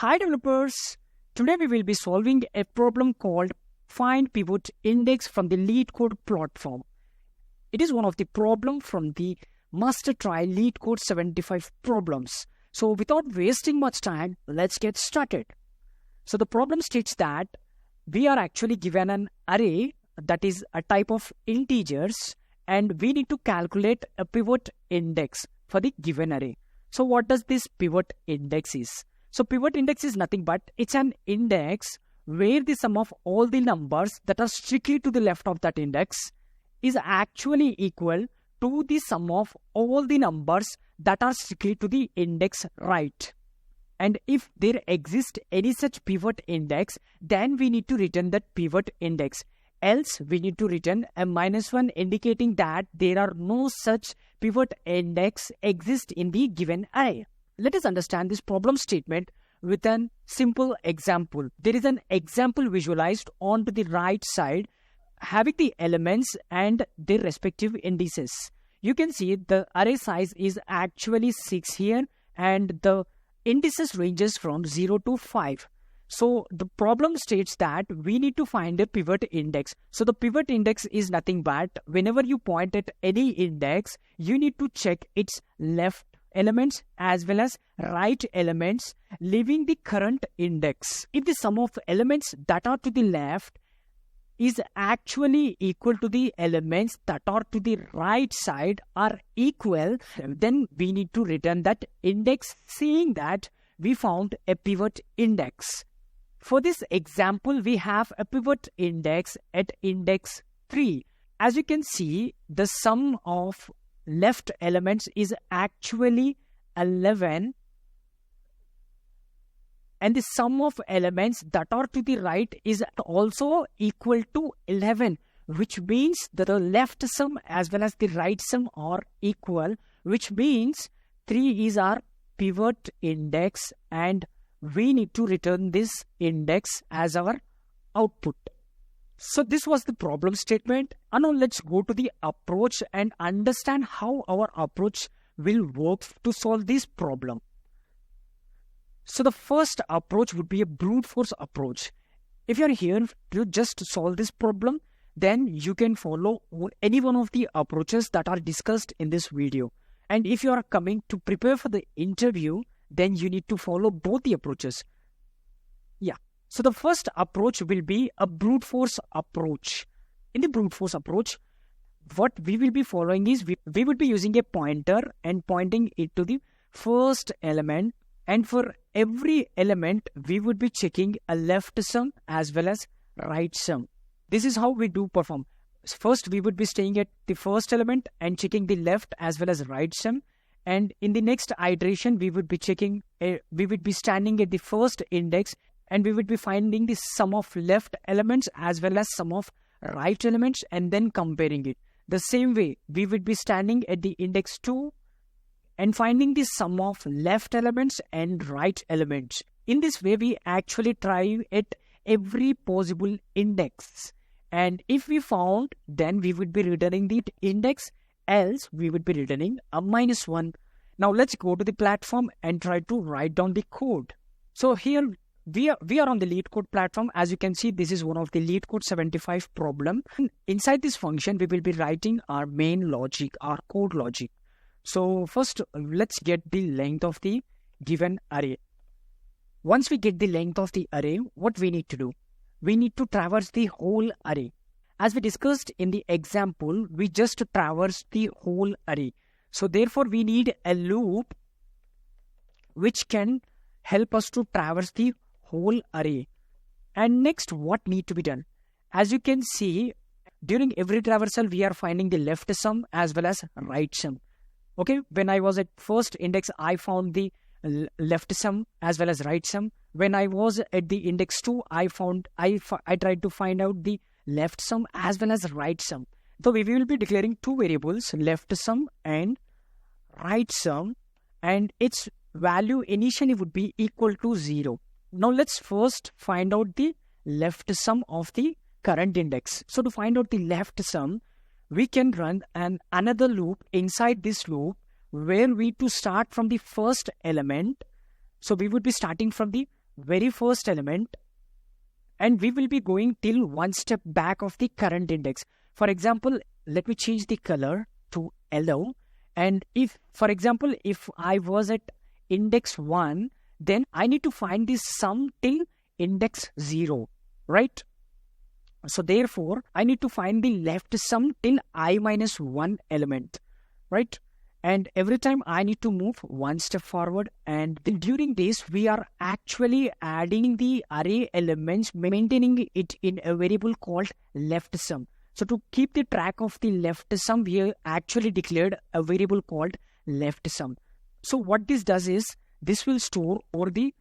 Hi developers! Today we will be solving a problem called Find Pivot Index from the LeetCode platform. It is one of the problems from the Master Try LeetCode 75 problems. So without wasting much time, let's get started. So the problem states that we are actually given an array that is a type of integers and we need to calculate a pivot index for the given array. So what does this pivot index is? So pivot index is nothing but it's an index where the sum of all the numbers that are strictly to the left of that index is actually equal to the sum of all the numbers that are strictly to the index right. And if there exists any such pivot index, then we need to return that pivot index. Else, we need to return a -1 indicating that there are no such pivot index exist in the given array. Let us understand this problem statement with a simple example. There is an example visualized on to the right side having the elements and their respective indices. You can see the array size is actually 6 here and the indices ranges from 0 to 5. So the problem states that we need to find a pivot index. So the pivot index is nothing but whenever you point at any index, you need to check its left elements as well as right elements leaving the current index. If the sum of elements that are to the left is actually equal to the elements that are to the right side are equal, then we need to return that index saying that we found a pivot index. For this example, we have a pivot index at index 3. As you can see, the sum of left elements is actually 11 and the sum of elements that are to the right is also equal to 11, which means that the left sum as well as the right sum are equal, which means 3 is our pivot index and we need to return this index as our output. So this was the problem statement. And now let's go to the approach and understand how our approach will work to solve this problem. So the first approach would be a brute force approach. If you're here to just solve this problem, then you can follow any one of the approaches that are discussed in this video. And if you are coming to prepare for the interview, then you need to follow both the approaches. So the first approach will be a brute force approach. In the brute force approach, what we will be following is we would be using a pointer and pointing it to the first element. And for every element, we would be checking a left sum as well as right sum. This is how we do perform. First, we would be staying at the first element and checking the left as well as right sum. And in the next iteration, we would be standing at the first index and we would be finding the sum of left elements as well as sum of right elements and then comparing it. The same way, we would be standing at the index 2 and finding the sum of left elements and right elements. In this way, we actually try at every possible index. And if we found, then we would be returning the index, else we would be returning a -1. Now let's go to the platform and try to write down the code. So here, we are on the LeetCode platform. As you can see, this is one of the LeetCode 75 problem. Inside this function, we will be writing our main logic, our code logic. So first, let's get the length of the given array. Once we get the length of the array, what we need to do? We need to traverse the whole array. As we discussed in the example, we just traverse the whole array. So therefore, we need a loop which can help us to traverse the whole array. And next, what need to be done? As you can see, during every traversal, we are finding the left sum as well as right sum. Okay, when I was at first index, I found the left sum as well as right sum. When I was at the index 2, I tried to find out the left sum as well as right sum. So we will be declaring two variables, left sum and right sum, and its value initially would be equal to 0. Now let's first find out the left sum of the current index. So to find out the left sum, we can run another loop inside this loop where we to start from the first element. So we would be starting from the very first element, and we will be going till one step back of the current index. For example, let me change the color to yellow. And if, for example, if I was at index 1, then I need to find the sum till index 0, right? So therefore, I need to find the left sum till I minus 1 element, right? And every time I need to move one step forward. And then during this, we are actually adding the array elements, maintaining it in a variable called left sum. So to keep the track of the left sum, we actually declared a variable called left sum. So what this does is, this will store over the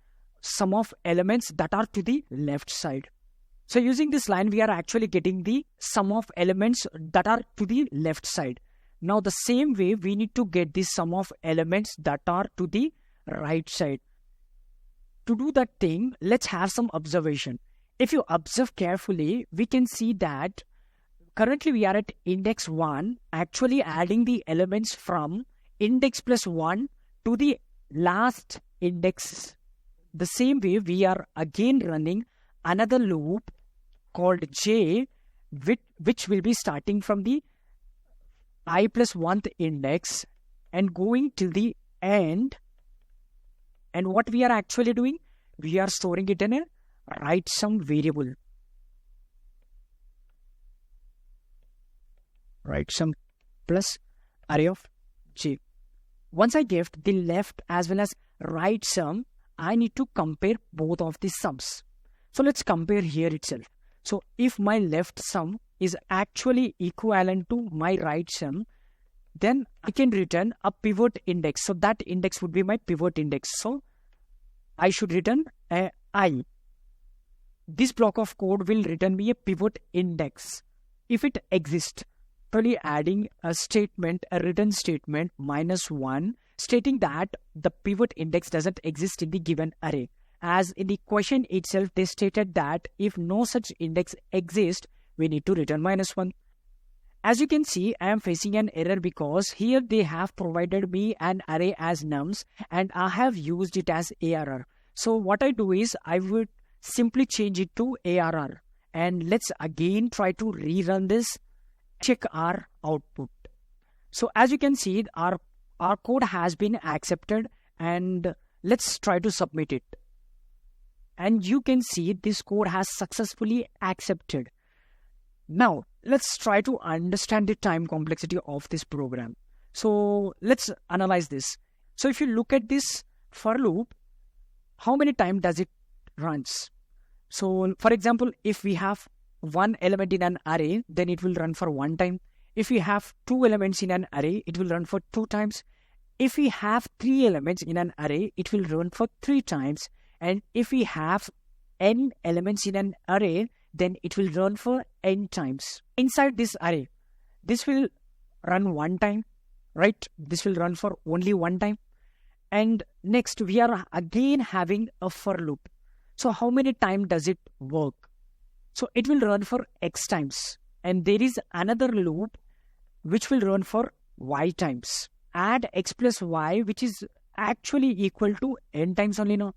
sum of elements that are to the left side. So using this line, we are actually getting the sum of elements that are to the left side. Now the same way, we need to get the sum of elements that are to the right side. To do that thing, let's have some observation. If you observe carefully, we can see that currently we are at index 1, actually adding the elements from index plus 1 to the last index. The same way, we are again running another loop called j, which will be starting from the I plus 1th index and going till the end. And what we are actually doing, we are storing it in a right sum variable. Right sum plus array of j. Once I give the left as well as right sum, I need to compare both of the sums. So let's compare here itself. So if my left sum is actually equivalent to my right sum, then I can return a pivot index. So that index would be my pivot index. So I should return a I. This block of code will return me a pivot index if it exists. Probably adding a statement, a return statement -1, stating that the pivot index doesn't exist in the given array. As in the question itself, they stated that if no such index exists, we need to return -1. As you can see, I am facing an error because here they have provided me an array as nums and I have used it as ARR. So what I do is I would simply change it to ARR. And let's again try to rerun this, check our output. So as you can see, our code has been accepted, and let's try to submit it. And you can see this code has successfully accepted. Now, let's try to understand the time complexity of this program. So let's analyze this. So if you look at this for loop, how many times does it runs? So for example, if we have one element in an array, then it will run for 1 time. If we have 2 elements in an array, it will run for 2 times. If we have 3 elements in an array, it will run for 3 times. And if we have n elements in an array, then it will run for n times. Inside this array, this will run 1 time, right? This will run for only 1 time. And next, we are again having a for loop. So how many times does it work? So it will run for x times. And there is another loop which will run for y times. Add x plus y, which is actually equal to n times only now.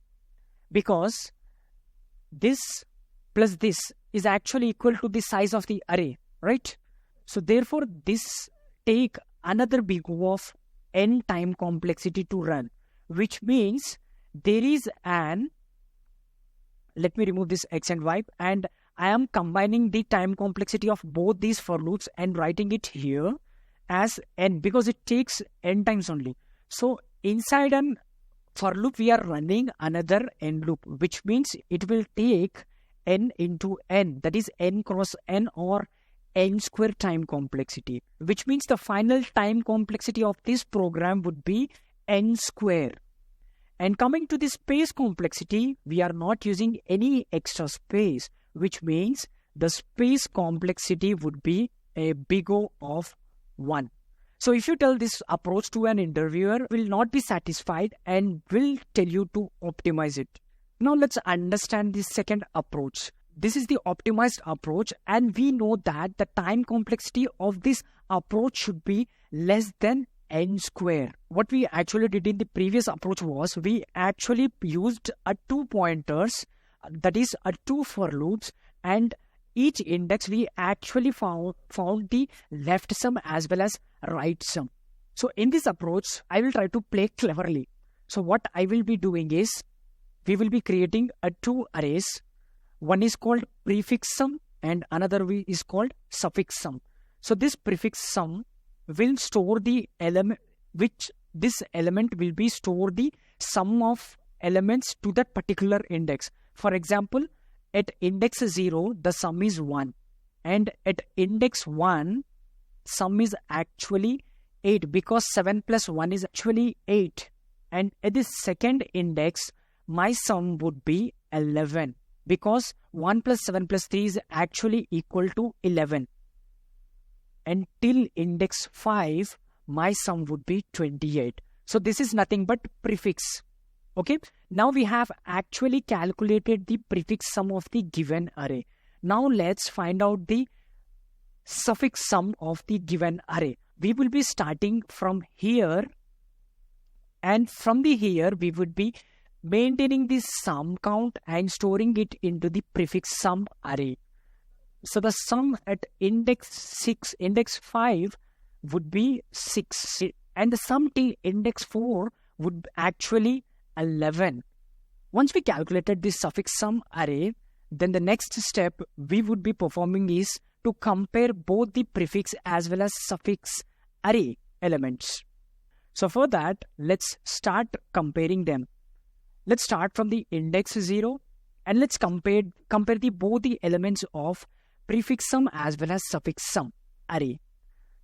Because this plus this is actually equal to the size of the array, right? So therefore, this take another big O of n time complexity to run, which means there is an, let me remove this x and y, and I am combining the time complexity of both these for loops and writing it here as n, because it takes n times only. So inside an for loop, we are running another n loop, which means it will take n into n, that is n cross n or n square time complexity, which means the final time complexity of this program would be n square. And coming to the space complexity, we are not using any extra space, which means the space complexity would be a big O of 1. So if you tell this approach to an interviewer, will not be satisfied and will tell you to optimize it. Now let's understand the second approach. This is the optimized approach, and we know that the time complexity of this approach should be less than n square. What we actually did in the previous approach was we actually used a 2 pointers, that is a 2 for loops, and each index we actually found the left sum as well as right sum. So in this approach, I will try to play cleverly. So what I will be doing is, we will be creating a 2 arrays. One is called prefix sum and another is called suffix sum. So this prefix sum will store the element, which this element will be store the sum of elements to that particular index. For example, at index 0, the sum is 1. And at index 1, sum is actually 8 because 7 plus 1 is actually 8. And at the second index, my sum would be 11 because 1 plus 7 plus 3 is actually equal to 11. And till index 5, my sum would be 28. So this is nothing but prefix. Okay. Now we have actually calculated the prefix sum of the given array. Now let's find out the suffix sum of the given array. We will be starting from here, and from the here we would be maintaining the sum count and storing it into the prefix sum array. So the sum at index 6, index 5 would be 6, and the sum till index 4 would actually 11. Once we calculated this suffix sum array, then the next step we would be performing is to compare both the prefix as well as suffix array elements. So for that, let's start comparing them. Let's start from the index 0 and let's compare both the elements of prefix sum as well as suffix sum array.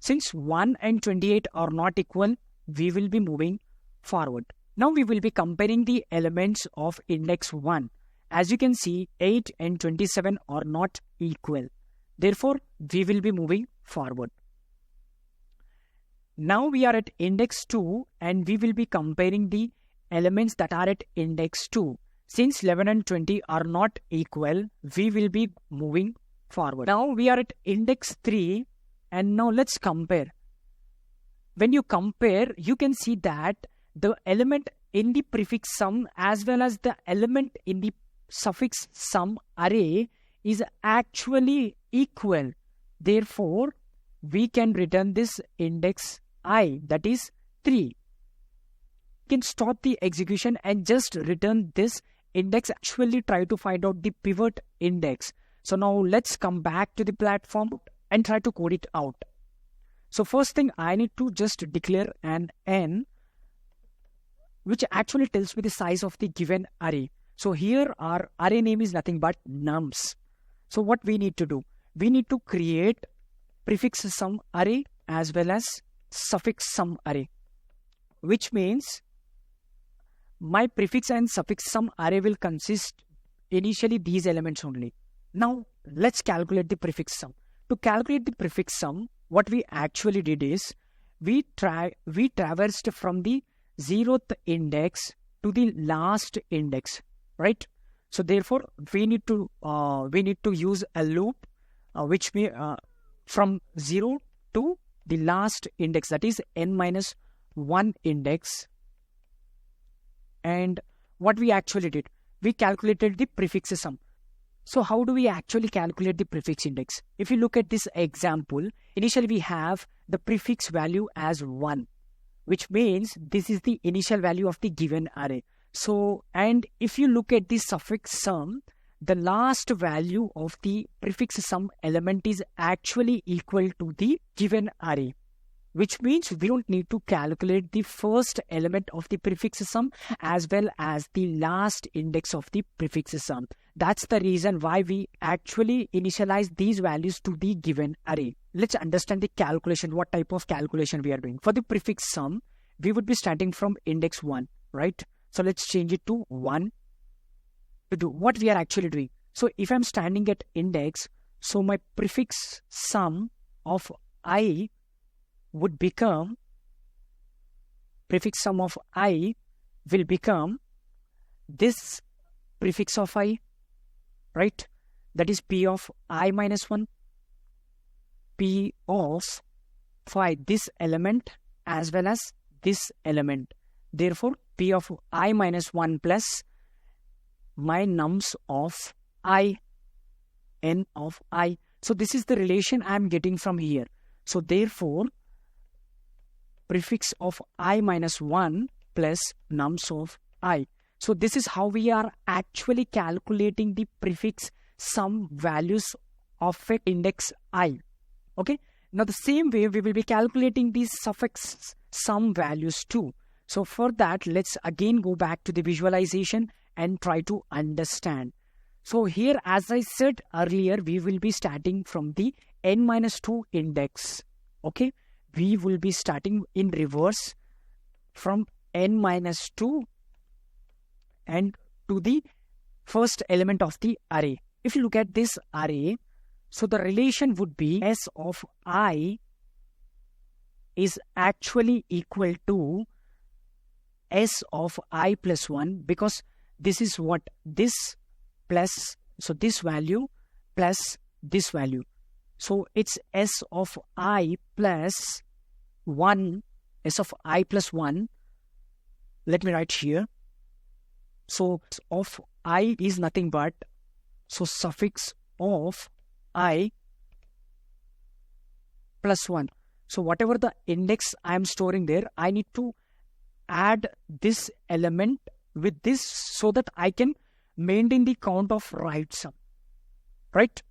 Since 1 and 28 are not equal, we will be moving forward. Now we will be comparing the elements of index 1. As you can see, 8 and 27 are not equal. Therefore, we will be moving forward. Now we are at index 2 and we will be comparing the elements that are at index 2. Since 11 and 20 are not equal, we will be moving forward. Now we are at index 3 and now let's compare. When you compare, you can see that the element in the prefix sum as well as the element in the suffix sum array is actually equal. Therefore, we can return this index I, that is 3. You can stop the execution and just return this index. Actually try to find out the pivot index. So now let's come back to the platform and try to code it out. So first thing, I need to just declare an n, which actually tells me the size of the given array. So here our array name is nothing but nums. So what we need to do? We need to create prefix sum array as well as suffix sum array, which means my prefix and suffix sum array will consist initially these elements only. Now let's calculate the prefix sum. To calculate the prefix sum, what we actually did is we traversed from the 0th index to the last index, right? So therefore we need to use a loop which may from 0 to the last index, that is n minus 1 index. And what we actually did, we calculated the prefix sum. So how do we actually calculate the prefix index? If you look at this example, initially we have the prefix value as 1, which means this is the initial value of the given array. So, and if you look at the suffix sum, the last value of the prefix sum element is actually equal to the given array, which means we don't need to calculate the first element of the prefix sum as well as the last index of the prefix sum. That's the reason why we actually initialize these values to the given array. Let's understand the calculation, what type of calculation we are doing. For the prefix sum, we would be starting from index 1, right? So let's change it to 1 to do what we are actually doing. So if I'm standing at index, so my prefix sum of I would become, prefix sum of I will become this prefix of I, right? That is P of I minus 1, P of phi, this element, as well as this element. Therefore, P of I minus 1 plus my nums of I, n of I. So this is the relation I am getting from here. So therefore, prefix of I minus 1 plus nums of I. So this is how we are actually calculating the prefix sum values of an index I. Okay. Now the same way we will be calculating these suffix sum values too. So for that, let's again go back to the visualization and try to understand. So here, as I said earlier, we will be starting from the n-2 index. Okay. We will be starting in reverse from n-2 and to the first element of the array. If you look at this array, so the relation would be S of I is actually equal to S of I plus 1, because this is what this plus, so this value plus this value. So it's S of I plus 1, S of I plus 1. Let me write here. So of I is nothing but, so suffix of I plus 1. So whatever the index I am storing there, I need to add this element with this so that I can maintain the count of right sum. Right?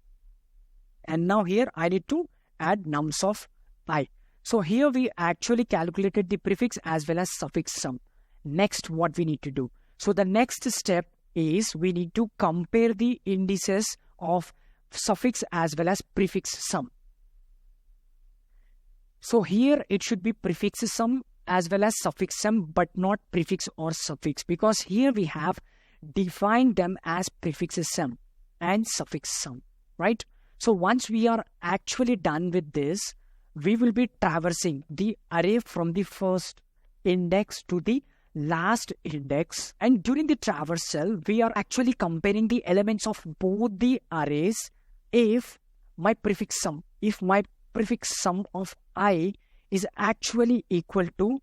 And now here I need to add nums of I. So here we actually calculated the prefix as well as suffix sum. Next, what we need to do? So the next step is we need to compare the indices of suffix as well as prefix sum. So here it should be prefix sum as well as suffix sum, but not prefix or suffix, because here we have defined them as prefix sum and suffix sum, right? So once we are actually done with this, we will be traversing the array from the first index to the last index, and during the traversal we are actually comparing the elements of both the arrays. If my prefix sum of I is actually equal to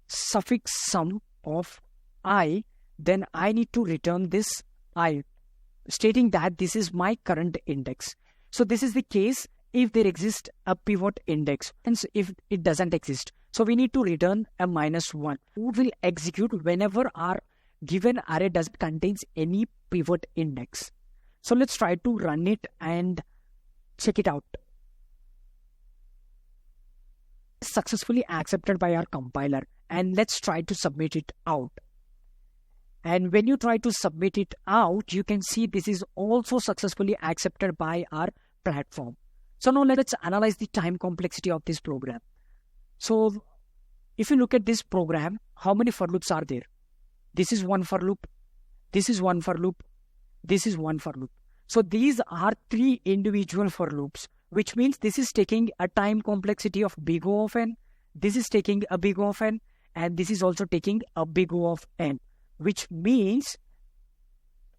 suffix sum of I, then I need to return this I, stating that this is my current index. So this is the case if there exists a pivot index, and if it doesn't exist, so we need to return a -1. Code will execute whenever our given array doesn't contains any pivot index. So let's try to run it and check it out. Successfully accepted by our compiler, and let's try to submit it out. And when you try to submit it out, you can see this is also successfully accepted by our platform. So now let's analyze the time complexity of this program. So if you look at this program, how many for loops are there? This is one for loop, this is one for loop, this is one for loop. So these are 3 individual for loops, which means this is taking a time complexity of big O of n, this is taking a big O of n, and this is also taking a big O of n, which means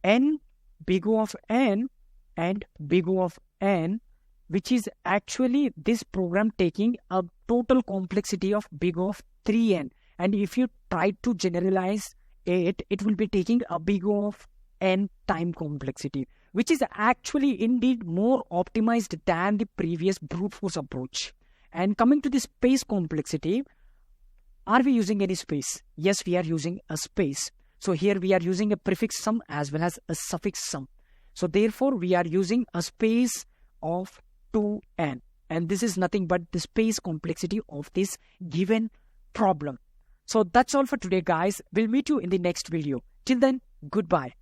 n, big O of n, and big O of n, which is actually this program taking a total complexity of big O of 3n. And if you try to generalize it, it will be taking a big O of n time complexity, which is actually indeed more optimized than the previous brute force approach. And coming to the space complexity, are we using any space? Yes, we are using a space. So here we are using a prefix sum as well as a suffix sum. So therefore we are using a space of 2n, and this is nothing but the space complexity of this given problem. So that's all for today, guys. We'll meet you in the next video. Till then, goodbye.